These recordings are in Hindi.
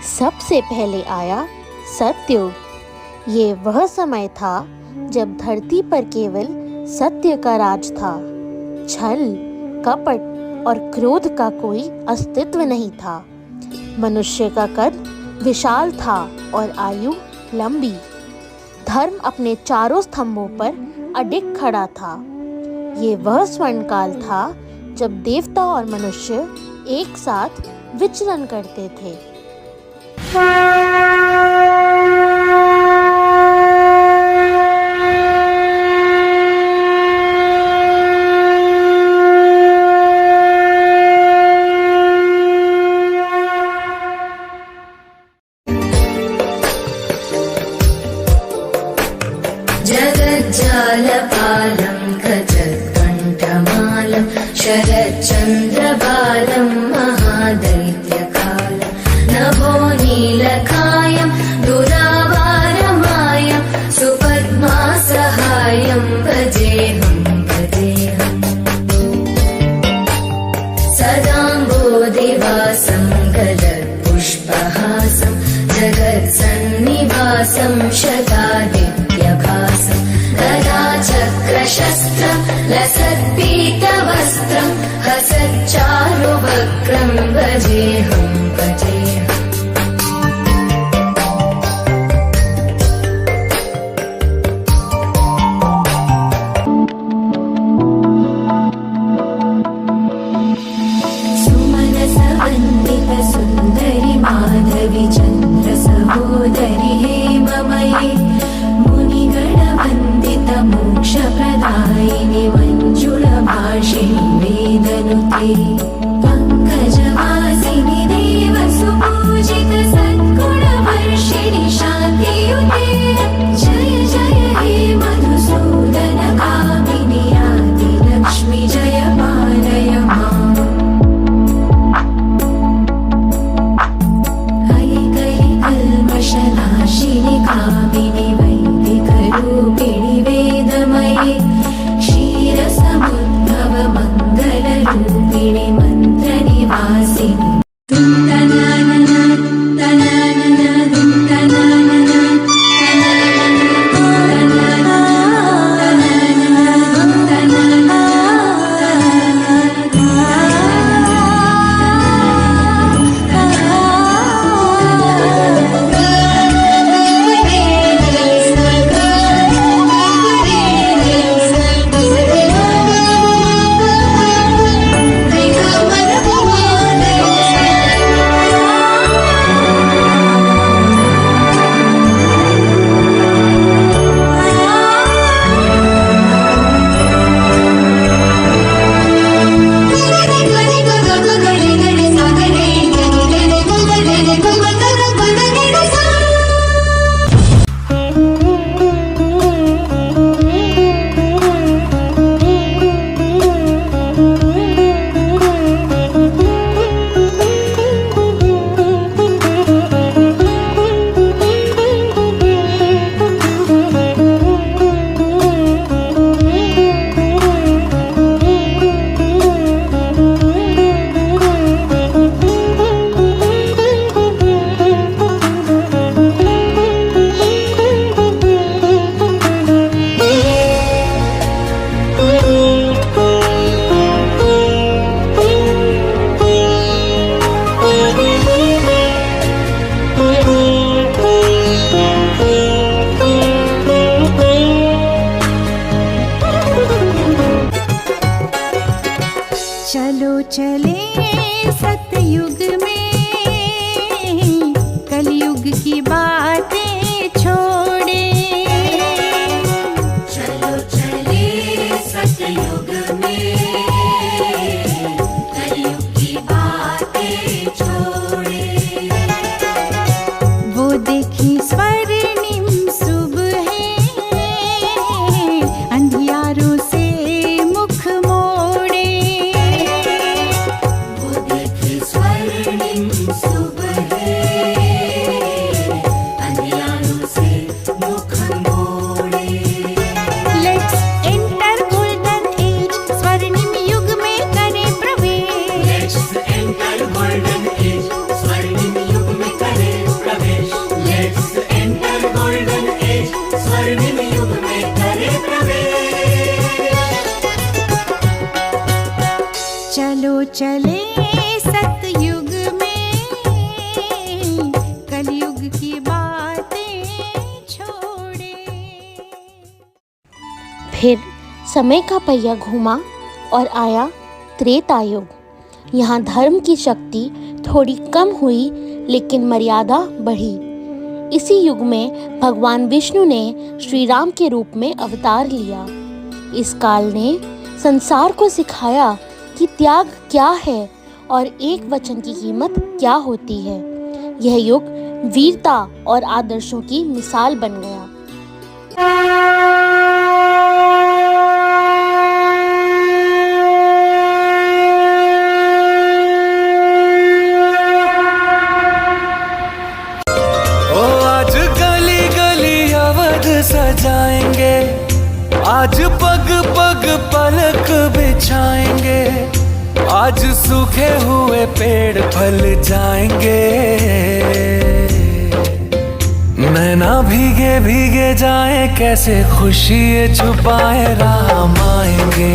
सबसे पहले आया सतयुग। ये वह समय था जब धरती पर केवल सत्य का राज था। छल, कपट और क्रोध का कोई अस्तित्व नहीं था। मनुष्य का कद विशाल था और आयु लंबी। धर्म अपने चारों स्तंभों पर अडिग खड़ा था। ये वह स्वर्णकाल था जब देवता और मनुष्य एक साथ विचरण करते थे। जगज्जालपालं गजत्कण्ठमालं शरच्चन्द्रबालं महादैत्यकालं नभो नीलकायं दुरावारमायं सुपद्मासहायं भजेऽहं सदाम्बोधिवासं गलत्पुष्पहासं जगत्सन्निवासं शतादित्यभासं गदाचक्रशस्त्रं लसत्पीतवस्त्रं हसच्चारुवक्त्रं भजेऽहं सुमनसवन्दित सुन्दरि माधवि चन्द्र सहोदरि हेममयि मुनिगणवन्दित मोक्षप्रदायिनि मञ्जुलभाषिणि वेदनुते पङ्कजवासिनि देवसुपूजित सद्गुणवर्षिणि शान्तियुते जय जय हे मधुसूदन कामिनि आदिलक्ष्मि जय पालय माम् कल्मषनाशिनि कामिनि वैदिकरूपिणि वेदमयि क्षीरसमुद्भव मङ्गलरूपिणि फिर समय का पहिया घूमा और आया त्रेता युग। यहाँ धर्म की शक्ति थोड़ी कम हुई लेकिन मर्यादा बढ़ी। इसी युग में भगवान विष्णु ने श्री राम के रूप में अवतार लिया। इस काल ने संसार को सिखाया कि त्याग क्या है और एक वचन की कीमत क्या होती है। यह युग वीरता और आदर्शों की मिसाल बन गया। सजाएंगे आज पग पग पलक बिछाएंगे, आज सूखे हुए पेड़ फल जाएंगे। नैना भीगे भीगे जाए कैसे खुशी छुपाए राम आएंगे।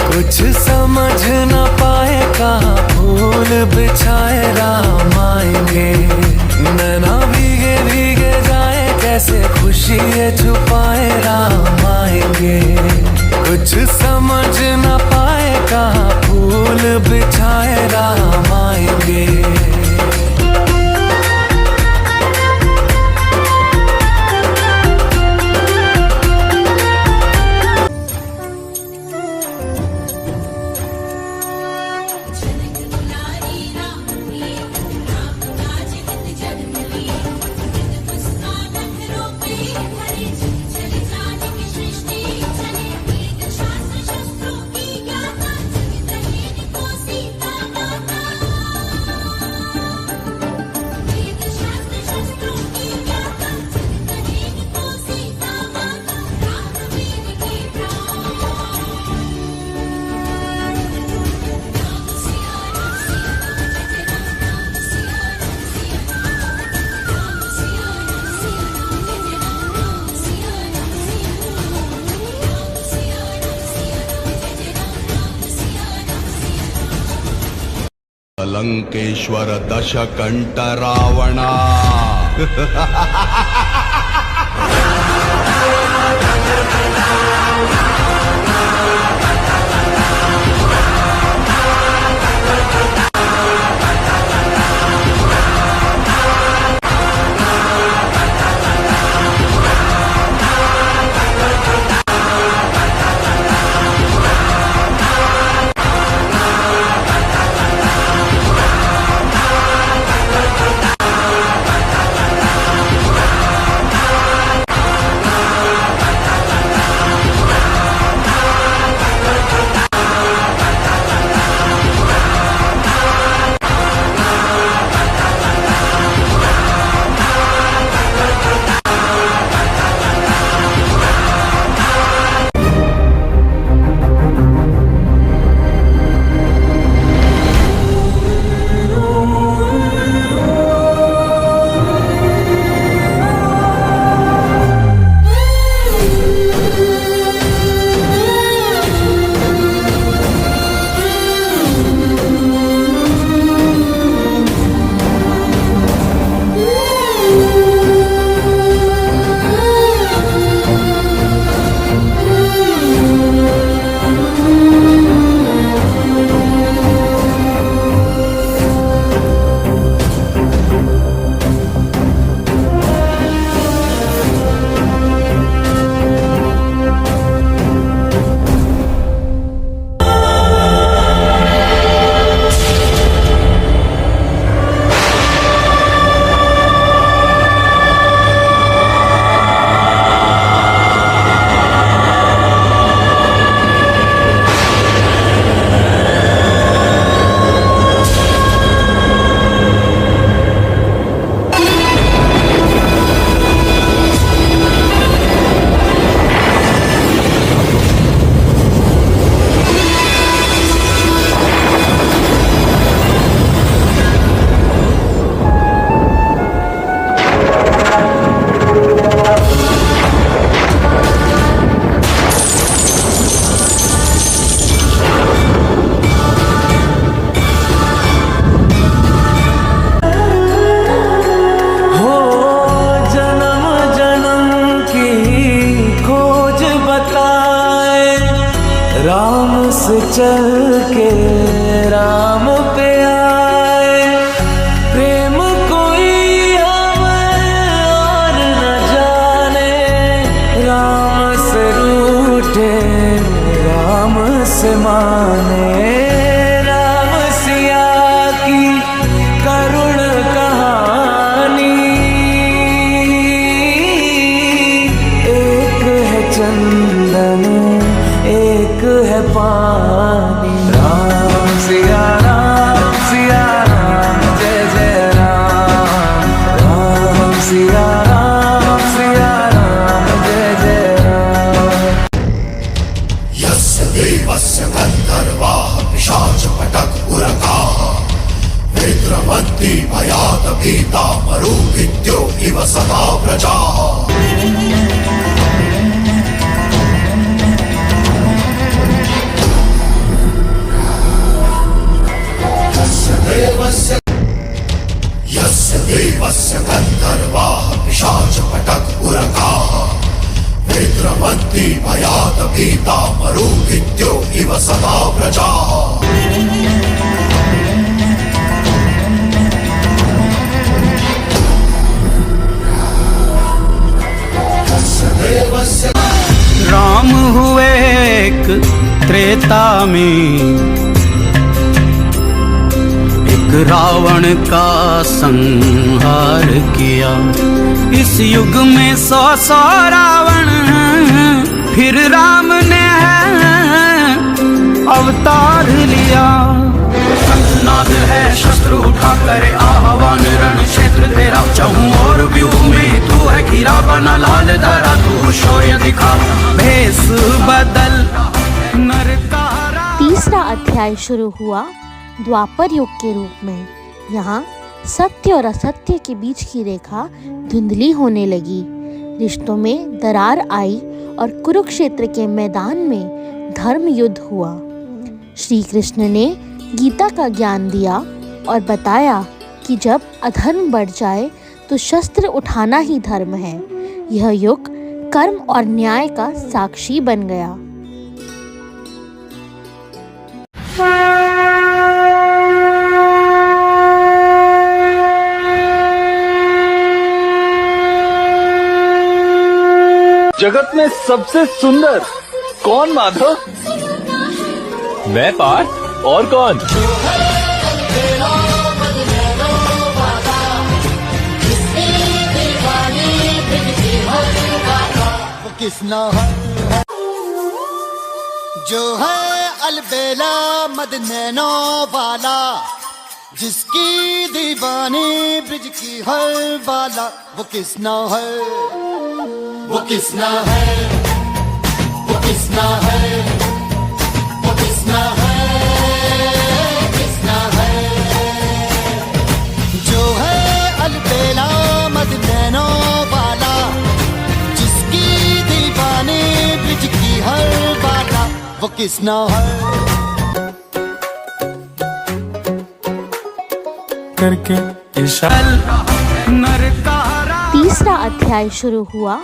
कुछ समझ न पाए कहाँ फूल बिछाए राम आएंगे। नैना भीगे भीगे जाए कैसे खुशी छुपाए राम आएंगे। कुछ समझ न पाए कहाँ फूल बिछाए राम आएंगे। लंकेश्वर दशकंठ रावणा चल के राम पे आए, प्रेम कोई हमें और न जाने, राम से रूठे राम से माने, राम सिया की करुण कहानी, एक है चंदन एक है पानी। राम सिया राम, जय जय राम, राम सिया राम, जय जय राम। यस्य देवस्य गन्धर्वाः पिशाचपटक उरगाः विद्रवन्ति भयात् भीता मरुभिद्यो इव सदा व्रजाः। यस्य देवस्य गन्धर्वाः पिशाचपटक उरगाः विद्रवन्ति भयात् भीता मरुभिद्यो इव सदा व्रजाः। राम हुए एक त्रेता में, एक रावण का संहार किया। इस युग में 100 रावण, फिर राम ने अवतार लिया। शंखनाद है शस्त्र उठा करे आह्वान, रण क्षेत्र तेरा चहूं और व्यूह में तू है घिरा बना लाल धरा, तू शौर्य दिखा भेष बदल नर का। तीसरा अध्याय शुरू हुआ द्वापर युग के रूप में। यहाँ सत्य और असत्य के बीच की रेखा धुंधली होने लगी, रिश्तों में दरार आई और कुरुक्षेत्र के मैदान में धर्म युद्ध हुआ। श्री कृष्ण ने गीता का ज्ञान दिया और बताया कि जब अधर्म बढ़ जाए तो शस्त्र उठाना ही धर्म है। यह युग कर्म और न्याय का साक्षी बन गया। जगत में सबसे सुंदर कौन माधव? मैं पार्थ, और कौन? किसना है जो है अलबेला मद नैनो वाला, जिसकी दीवानी ब्रिज की हर बाला। वो किसना है, वो किसना है, वो किसना है, वो किसना है, किसना है जो है अलबेला मद नैनो वाला, जिसकी दीवानी ब्रिज की हर बाला। वो किसना है करके इशारा। तीसरा अध्याय शुरू हुआ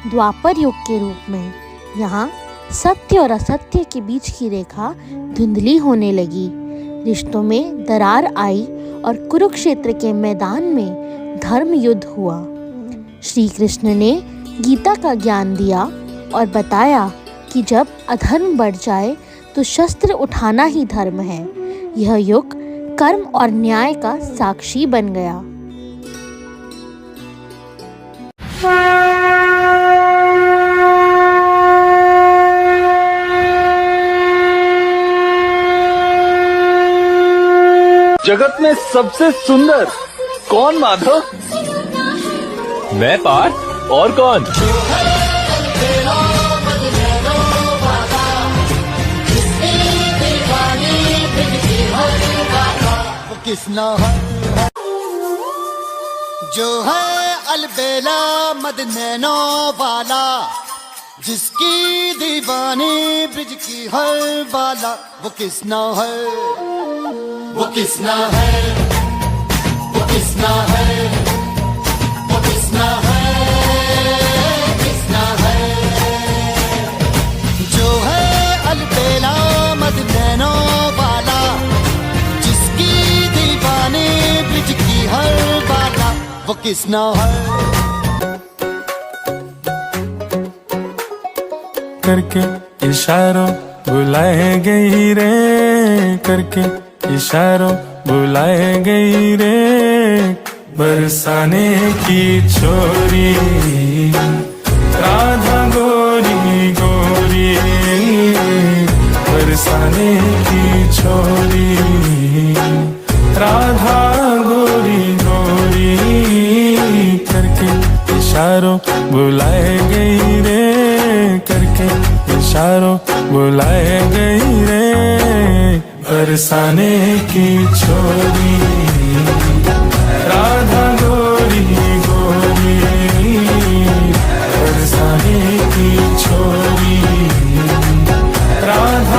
द्वापर युग के रूप में। यहाँ सत्य और असत्य के बीच की रेखा धुंधली होने लगी, रिश्तों में दरार आई और कुरुक्षेत्र के मैदान में धर्म युद्ध हुआ। श्री कृष्ण ने गीता का ज्ञान दिया और बताया कि जब अधर्म बढ़ जाए तो शस्त्र उठाना ही धर्म है। यह युग कर्म और न्याय का साक्षी बन गया। जगत में सबसे सुंदर कौन माधव? मैं पार्थ, और कौन? किसना है जो है अलबेला मद नैनो वाला, जिसकी दीवानी ब्रिज की हर बाला। वो किसना है, वो किसना है, वो किसना है, वो किसना है, किसना है जो है अलबेला मद नैनो वो किसना है। करके इशारों बुलाए गई रे, करके इशारों बुलाए गई रे, बरसाने की छोरी राधा गोरी गोरी, बरसाने की छोरी राधा गोरी गोरी, करके इशारों बुलाए गई रे, करके इशारों बुलाए गई रे, बरसाने की छोरी राधा गोरी गोरी, बरसाने की छोरी राधा।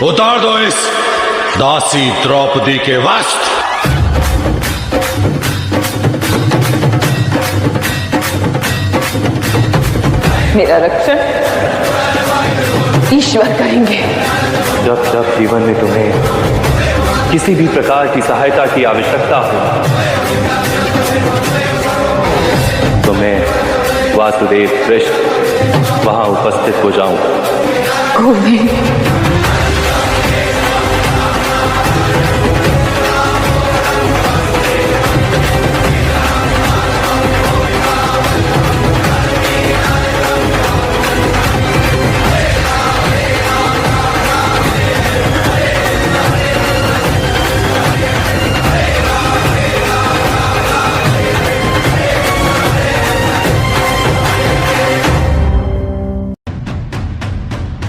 उतार दो इस दासी द्रौपदी के वस्त्र। मेरा रक्षण ईश्वर करेंगे। जब जब जीवन में तुम्हें किसी भी प्रकार की सहायता की आवश्यकता हो तो मैं वासुदेव कृष्ण वहां उपस्थित हो जाऊं। गोविंद,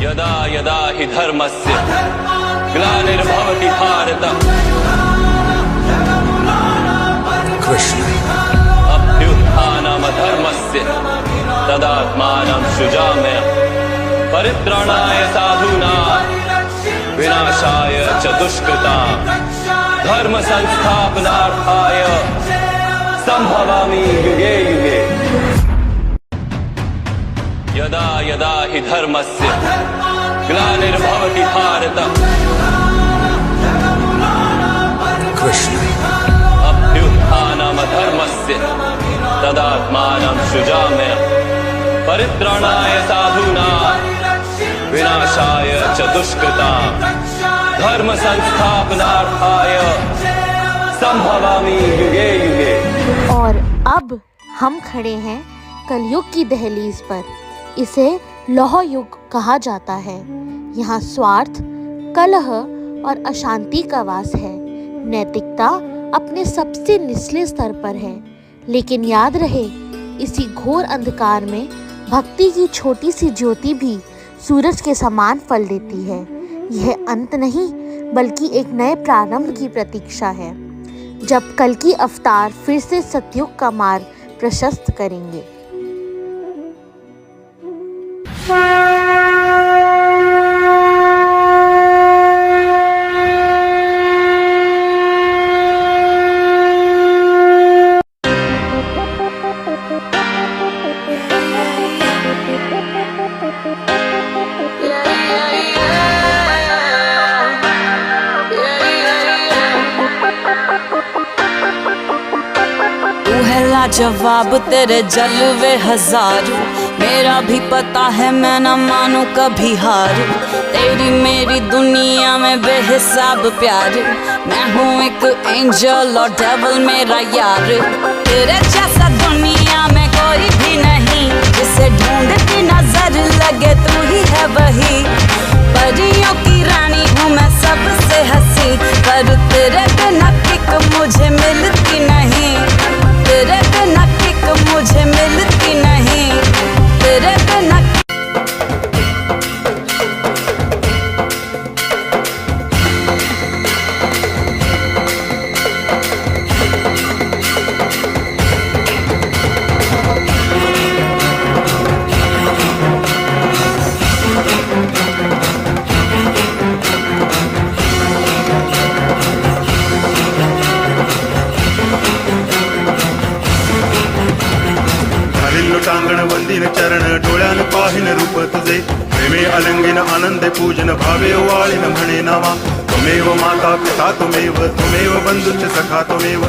यदा यदा हि धर्मस्य ग्लानिर्भवति भारत कृष्ण अभ्युत्थानमधर्मस्य तदात्मानं सृजाम्यहम् परित्राणाय साधूनां विनाशाय च दुष्कृतां धर्म संस्थापनार्थाय संभवामि युगे युगे। यदा यदा हि धर्मस्य ग्लानिर्भवति भारत कृष्ण अभ्युत्थानमधर्मस्य तदात्मानं सृजाम्यहम् परित्राणाय साधूनां विनाशाय च दुष्कृतां धर्म संस्थापनार्थाय संभवामि युगे युगे। और अब हम खड़े हैं कलयुग की दहलीज पर। इसे लौह युग कहा जाता है। यहाँ स्वार्थ, कलह और अशांति का वास है। नैतिकता अपने सबसे निचले स्तर पर है। लेकिन याद रहे, इसी घोर अंधकार में भक्ति की छोटी सी ज्योति भी सूरज के समान फल देती है। यह अंत नहीं, बल्कि एक नए प्रारंभ की प्रतीक्षा है, जब कल की अवतार फिर से सतयुग का मार्ग प्रशस्त करेंगे। जवाब तेरे जलवे हजारों, मेरा भी पता है मैं न मानू कभी हार। तेरी मेरी दुनिया में बेहिसाब प्यार, मैं हूँ एक एंजल और डेविल मेरा यार। तेरे जैसा दुनिया में कोई भी नहीं, जिसे ढूंढती नजर लगे तू ही है वही। परियों की रानी हूँ मैं सबसे हंसी, पर तेरे बिना किक मुझे मिलती नहीं। तेरे बिना किक मुझे मिलती नहीं। तेरे बिना टांगण वंदिन चरण डोळ्यान पाहिन रूप तुझे, प्रेमे अलंगिन आनंदे पूजन भावे वाळीन म्हणे नावा। त्वमेव माता पिता त्वमेव बंधुश्च सखा त्वमेव।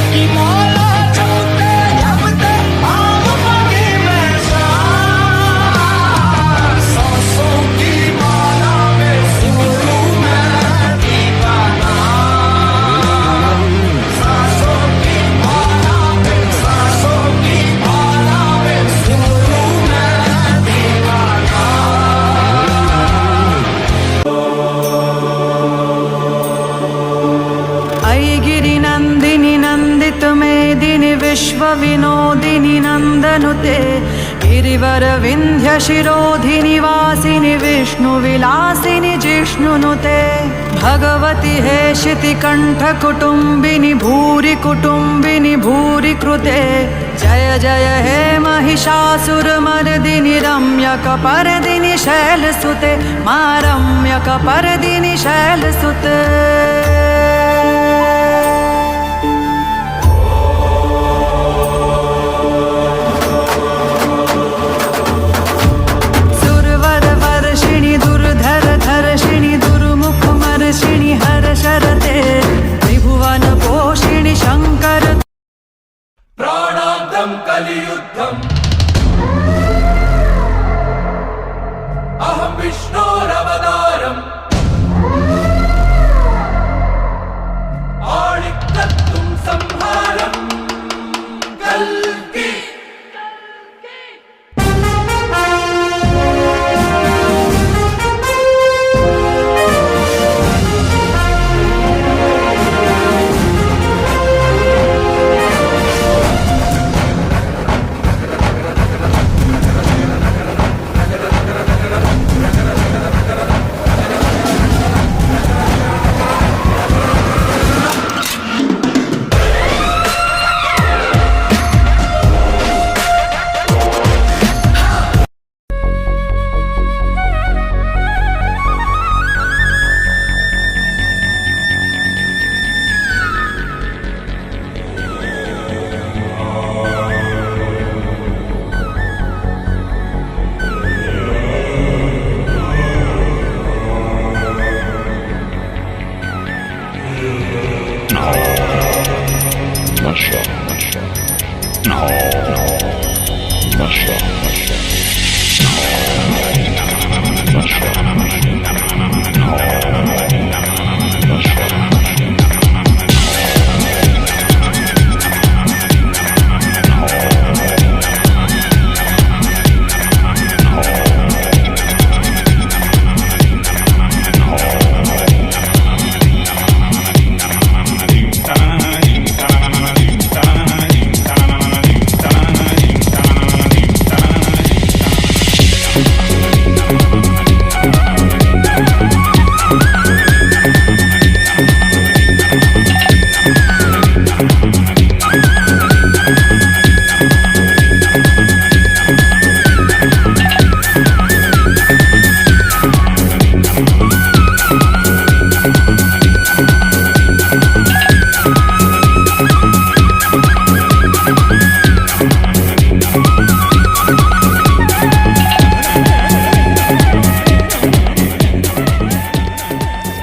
की माला विनोदिनि नन्दनुते गिरिवर विन्ध्य शिरोधिनि वासिनि विष्णुविलासिनि जिष्णुनुते भगवति हेशिति कण्ठ कुटुम्बिनि भूरि कुटुम्बिनि भूरि कृते जय जय हे महिषासुरमर्दिनि रम्यकपर्दिनि शैलसुते मा रम्यकपर्दिनि शैलसुते दुर्धरधर्षिणि दुर्मुखमर्षिणि हर्षरते त्रिभुवन पोषिणि शङ्कर प्राणान्तं कलियुद्धम् अहं विष्णोरवतारम् आळिकत्तुं संहारम् कल्कि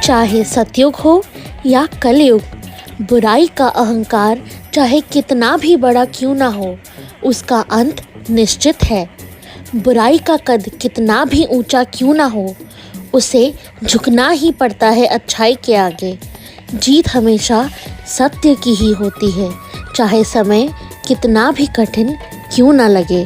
चाहे सतयुग हो या कलयुग, बुराई का अहंकार चाहे कितना भी बड़ा क्यों ना हो, उसका अंत निश्चित है। बुराई का कद कितना भी ऊंचा क्यों ना हो, उसे झुकना ही पड़ता है अच्छाई के आगे। जीत हमेशा सत्य की ही होती है, चाहे समय कितना भी कठिन क्यों ना लगे।